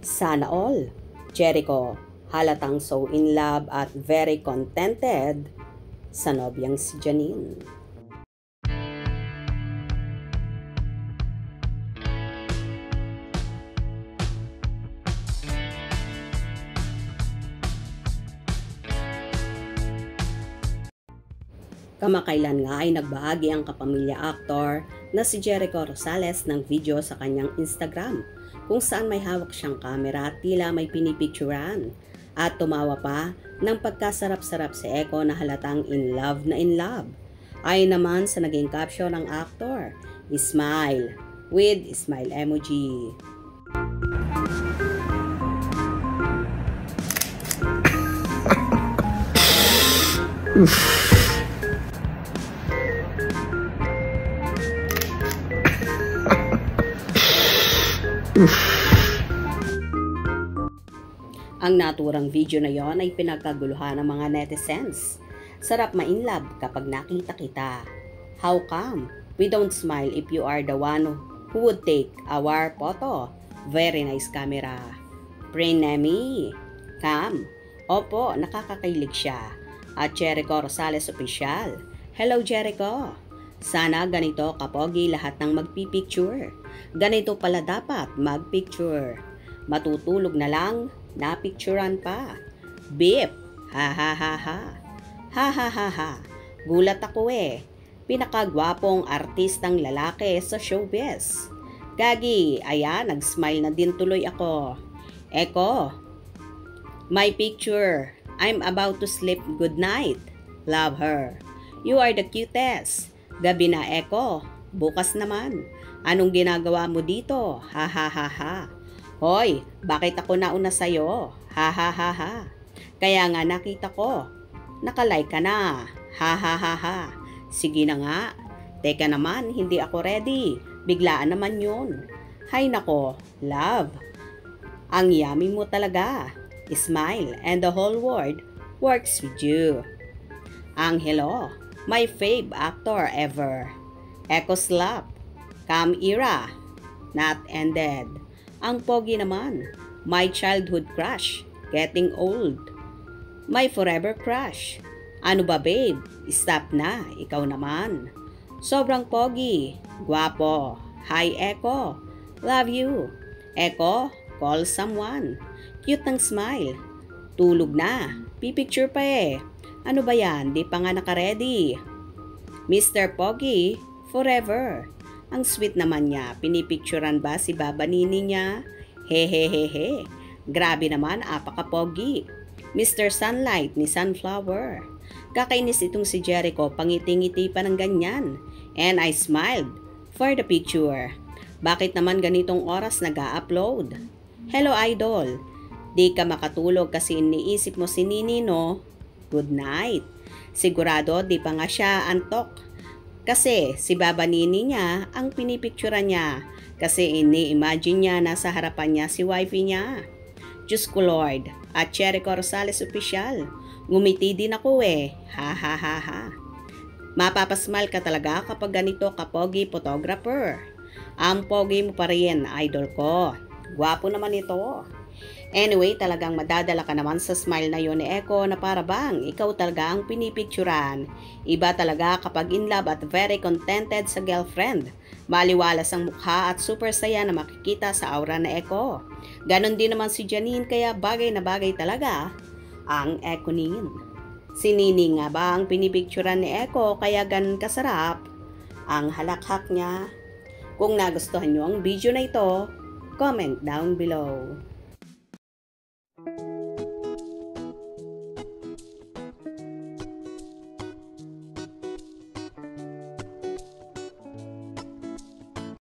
Sana all. Jericho, halatang so in love at very contented sa nobyang si Janine. Kamakailan nga ay nagbahagi ang kapamilya actor na si Jericho Rosales ng video sa kanyang Instagram kung saan may hawak siyang camera at tila may pinipicturan. At tumawa pa ng pagkasarap-sarap si Echo na halatang in love na in love. Ayon naman sa naging caption ng actor, smile with smile emoji. Ang naturang video na yon ay pinagkaguluhan ng mga netizens. Sarap ma-inlove kapag nakita kita. How come we don't smile if you are the one who would take our photo? Very nice camera. Prenemy. Cam. Opo, nakakakilig siya. At Jericho Rosales Official. Hello Jericho. Sana ganito kapogi lahat ng magpipicture. Ganito pala dapat magpicture. Matutulog na lang, napicturan pa. Beep! Ha ha ha ha. Ha ha ha ha. Gulat ako eh. Pinakagwapong artistang lalaki sa showbiz. Gagi, ayan, nag-smile na din tuloy ako. Echo, my picture. I'm about to sleep. Good night. Love her. You are the cutest. Gabi na, Echo. Bukas naman. Anong ginagawa mo dito? Ha ha ha ha. Hoy, bakit ako nauna sa'yo? Ha ha ha ha. Kaya nga nakita ko. Nakalike ka na. Ha ha ha ha. Sige na nga. Teka naman, hindi ako ready. Biglaan naman yun. Hay nako, love. Ang yummy mo talaga. Smile and the whole world works with you. Angelo, my fave actor ever. Echo Slap. Cam era. Not ended. Ang pogi naman. My childhood crush. Getting old. My forever crush. Ano ba babe? Stop na. Ikaw naman. Sobrang pogi. Guwapo. Hi Echo. Love you. Echo, call someone. Cute ng smile. Tulog na. Pipicture pa eh. Ano ba yan? Di pa nga naka-ready. Mr. Pogi, forever. Ang sweet naman niya. Pinipicturan ba si Baba Nini niya? Hehehehe. Grabe naman, apaka-pogi. Mr. Sunlight ni Sunflower. Kakainis itong si Jericho, pangiti-ngiti pa ng ganyan. And I smiled for the picture. Bakit naman ganitong oras nag-a-upload? Hello idol. Di ka makatulog kasi iniisip mo si Nini, no? Good night. Sigurado di pa nga siya antok. Kasi si Baba Nini niya ang pinipicturan niya. Kasi ini-imagine niya na sa harapan niya si wifey niya. Diyos ko Lord. At Jericho Rosales Official. Ngumiti din ako eh. Ha ha ha ha. Mapapasmal ka talaga kapag ganito kapogi photographer. Ang pogi mo pa rin, idol ko. Gwapo naman ito. Anyway, talagang madadala ka naman sa smile na yun ni Echo na para bang ikaw talaga ang pinipicturan. Iba talaga kapag in love at very contented sa girlfriend. Maliwalas ang mukha at super saya na makikita sa aura na Echo. Ganon din naman si Janine kaya bagay na bagay talaga ang Echo Nin. Si Nini nga ba ang pinipicturan ni Echo kaya ganon kasarap ang halakhak niya? Kung nagustuhan nyo ang video na ito, comment down below.